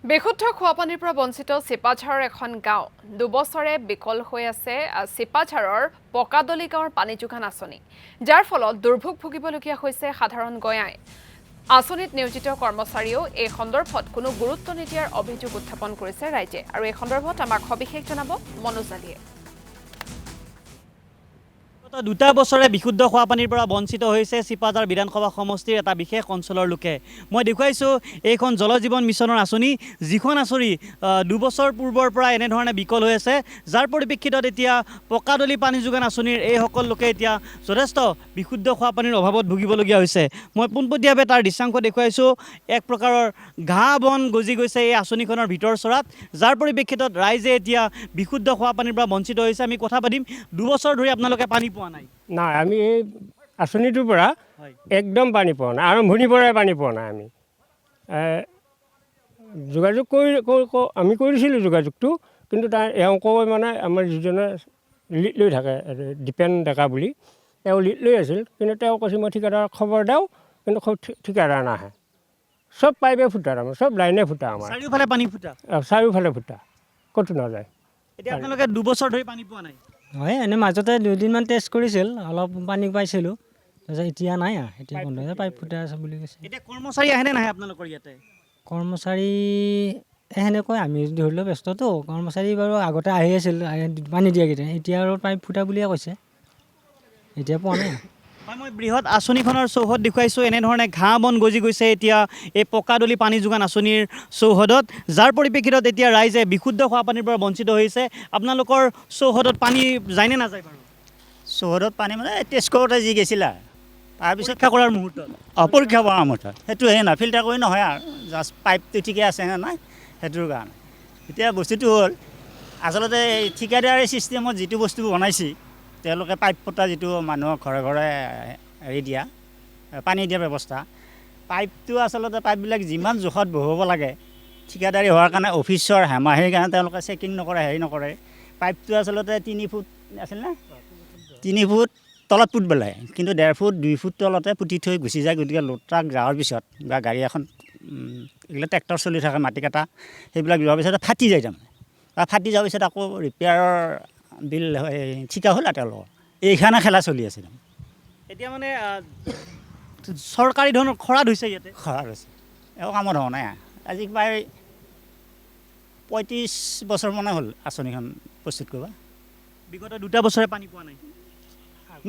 বিশুদ্ধ খোৱাপানীৰ পৰা বঞ্চিত চিপাঝাৰৰ এখন গাঁও দুবছৰে বিকল হৈ আছে চিপাঝাৰৰ পকাদলি গাঁৱৰ পানী যোগান আঁচনি যাৰ ফলত দুৰ্ভোগ ভুগিবলগীয়া হৈছে সাধাৰণ গঞাই আঁচনিত নিয়োজিত কৰ্মচাৰীও এই সন্দৰ্ভত কোনো গুৰুত্ব নিদিয়াৰ অভিযোগ উত্থাপন কৰিছে ৰাইজে আৰু এই সন্দৰ্ভত আমাক সবিশেষ জনাব মনোজ আলীয়ে দুটা বছৰে বিশুদ্ধ খোৱাপানীৰ পৰা বঞ্চিত হৈছে চিপাঝাৰ বিধানসভা সমষ্টিৰ এটা বিশেষ অঞ্চলৰ লোকে মই দেখুৱাইছোঁ এইখন জল জীৱন মিছনৰ আঁচনি যিখন আঁচনি দুবছৰ পূৰ্বৰ পৰা এনেধৰণে বিকল হৈ আছে যাৰ পৰিপ্ৰেক্ষিতত এতিয়া পকাদলি পানী যোগান আঁচনিৰ এইসকল লোকে এতিয়া যথেষ্ট বিশুদ্ধ খোৱাপানীৰ অভাৱত ভুগিবলগীয়া হৈছে মই পোনপটীয়াভাৱে তাৰ দৃশ্যাংশ দেখুৱাইছোঁ এক প্ৰকাৰৰ ঘাঁহ বন গজি গৈছে এই আঁচনিখনৰ ভিতৰ চৰাত যাৰ পৰিপ্ৰেক্ষিতত ৰাইজে এতিয়া বিশুদ্ধ খোৱাপানীৰ পৰা বঞ্চিত হৈছে আমি কথা পাতিম দুবছৰ ধৰি আপোনালোকে পানী পোৱা নাই আমি এই আঁচনিটোৰ পৰা একদম পানী পোৱা নাই আৰম্ভণিৰ পৰাই পানী পোৱা নাই আমি যোগাযোগ আমি কৰিছিলোঁ যোগাযোগটো কিন্তু তাৰ এওঁ কয় মানে আমাৰ যিজনে লিড লৈ থাকে দীপেন ডেকা বুলি তেওঁ লিড লৈ আছিল কিন্তু তেওঁ কৈছে মই ঠিকাদাৰক খবৰ দিওঁ কিন্তু ঠিকাদাৰ নাহে চব পাইপে ফুটা আমাৰ চব লাইনে ফুটা আমাৰ চাৰিওফালে পানী ফুটা চাৰিওফালে ফুটা ক'তো নাযায় এতিয়া আপোনালোকে দুবছৰ ধৰি পানী পোৱা নাই হয় এনেই মাজতে দুদিনমান টেষ্ট কৰিছিল অলপ পানী পাইছিলোঁ তাৰপিছত এতিয়া নাই এতিয়া বন্ধ হৈছে পাইপ ফুটাই আছে বুলি কৈছে এতিয়া কৰ্মচাৰী আহেনে নাহে আপোনালোকৰ ইয়াতে কৰ্মচাৰী সেনেকৈ আমি ধৰি লওক ব্যস্ততো কৰ্মচাৰী বাৰু আগতে আহি আছিল পানী দিয়াকেইটা এতিয়া আৰু পাইপ ফুটা বুলিয়ে কৈছে এতিয়া পোৱা নাই হয় মই বৃহৎ আঁচনিখনৰ চৌহদ দেখুৱাইছোঁ এনেধৰণে ঘাঁহ বন গজি গৈছে এতিয়া এই পকাদলি পানী যোগান আঁচনিৰ চৌহদত যাৰ পৰিপ্ৰেক্ষিতত এতিয়া ৰাইজে বিশুদ্ধ খোৱাপানীৰ পৰা বঞ্চিত হৈছে আপোনালোকৰ চৌহদত পানী যায়নে নাযায় বাৰু চৌহদত পানী মানে টেষ্ট কৰোঁতে যি গৈছিলা তাৰপিছত পৰীক্ষা কৰাৰ মুহূৰ্তত পৰীক্ষা কৰাৰ মুহূৰ্তত সেইটোহে না ফিল্টাৰ কৰি নহয় আৰু জাষ্ট পাইপটো ঠিকে আছে নে নাই সেইটোৰ কাৰণে এতিয়া বস্তুটো হ'ল আচলতে ঠিকাদাৰী ছিষ্টেমত যিটো বস্তু বনাইছে তেওঁলোকে পাইপ ফুটা যিটো মানুহক ঘৰে ঘৰে হেৰি দিয়া পানী দিয়া ব্যৱস্থা পাইপটো আচলতে পাইপবিলাক যিমান জোখত বহুৱাব লাগে ঠিকাদাৰী হোৱাৰ কাৰণে অফিচৰ হেমাহিৰ কাৰণে তেওঁলোকে চেকিং নকৰে হেৰি নকৰে পাইপটো আচলতে 3 ফুট আছিল না 3 ফুট তলত পুতিব লাগে কিন্তু 1.5 ফুট 2 ফুট তলতে পুতি থৈ গুচি যায় গতিকে লোটাক যাৱাৰ পিছত বা গাড়ী এখন এইবিলাক ট্ৰেক্টৰ চলি থাকে মাটি কাটা সেইবিলাক যোৱাৰ পিছত ফাটি যায় তাৰমানে বা ফাটি যোৱাৰ পিছত আকৌ ৰিপেয়াৰৰ বিল ঠিকা হ'ল আৰু তেওঁলোকৰ এইখানে খেলা চলি আছে এতিয়া মানে চৰকাৰী ধৰণৰ খৰাদ হৈছে ইয়াতে খৰাদ হৈছে একো কামত হোৱা নাই আজি প্ৰায় 35 বছৰ মানে হ'ল আঁচনিখন প্ৰস্তুত কৰিব বিগত দুটা বছৰে পানী পোৱা নাই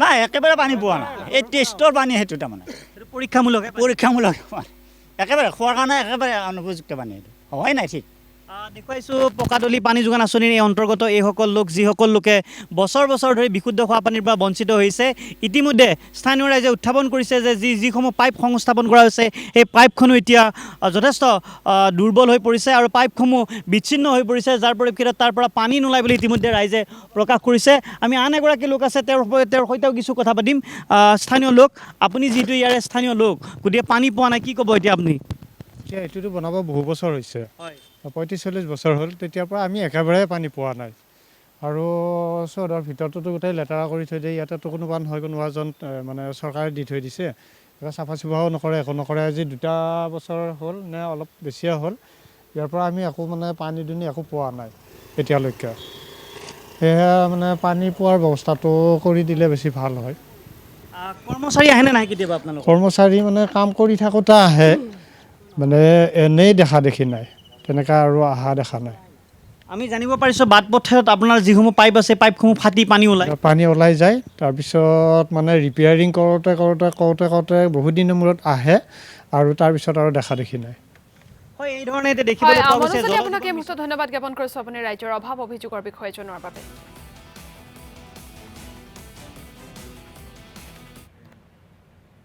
নাই একেবাৰে পানী পোৱা নাই এই টেষ্টৰ পানী সেইটো তাৰমানে পৰীক্ষামূলক একেবাৰে খোৱাৰ কাৰণে একেবাৰে অনুপযুক্ত পানী এইটো হয় নাই ঠিক দেখুৱাইছোঁ পকাদলি পানী যোগান আঁচনিৰ এই অন্তৰ্গত এইসকল লোক যিসকল লোকে বছৰ বছৰ ধৰি বিশুদ্ধ খোৱাপানীৰ পৰা বঞ্চিত হৈছে ইতিমধ্যে স্থানীয় ৰাইজে উত্থাপন কৰিছে যে যিসমূহ পাইপ সংস্থাপন কৰা হৈছে সেই পাইপখনো এতিয়া যথেষ্ট দুৰ্বল হৈ পৰিছে আৰু পাইপসমূহ বিচ্ছিন্ন হৈ পৰিছে যাৰ পৰিপ্ৰেক্ষিতত তাৰ পৰা পানী নোলায় বুলি ইতিমধ্যে ৰাইজে প্ৰকাশ কৰিছে আমি আন এগৰাকী লোক আছে তেওঁৰ সৈতেও কিছু কথা পাতিম স্থানীয় লোক আপুনি যিটো ইয়াৰে স্থানীয় লোক গতিকে পানী পোৱা নাই কি ক'ব এতিয়া আপুনি এতিয়া এইটোতো বনাব বহু বছৰ হৈছে হয় 35-40 বছৰ হ'ল তেতিয়াৰ পৰা আমি একেবাৰে পানী পোৱা নাই আৰু চহৰৰ ভিতৰতো গোটেই লেতেৰা কৰি থৈ দিয়ে ইয়াতেতো কোনো পান হয় কোনো এজন মানে চৰকাৰে দি থৈ দিছে এবাৰ চাফা চুফাও নকৰে একো নকৰে আজি 2টা বছৰ হ'ল নে অলপ বেছিয়ে হ'ল ইয়াৰ পৰা আমি একো মানে পানী দুনি একো পোৱা নাই এতিয়ালৈকে সেয়া মানে পানী পোৱাৰ ব্যৱস্থাটো কৰি দিলে বেছি ভাল হয় কৰ্মচাৰী আহেনে নাহে কেতিয়াবা আপোনালোক কৰ্মচাৰী মানে কাম কৰি থাকোঁতে আহে মানে এনেই দেখা দেখি নাই তেনেকৈ আৰু অহা দেখা নাই আমি জানিব পাৰিছোঁ বাট পথত আপোনাৰ যিসমূহ পাইপ আছে পাইপসমূহ ফাটি পানী ওলাই যায় তাৰপিছত মানে ৰিপেয়াৰিং কৰোঁতে বহুত দিনৰ মূৰত আহে আৰু তাৰপিছত আৰু দেখা দেখি নাই হয় এই ধৰণে এতিয়া দেখিবলৈ পোৱা গৈছে আপোনাক এই মুহূৰ্তত ধন্যবাদ জ্ঞাপন কৰিছোঁ আপুনি ৰাইজৰ অভাৱ অভিযোগৰ বিষয়ে জনোৱাৰ বাবে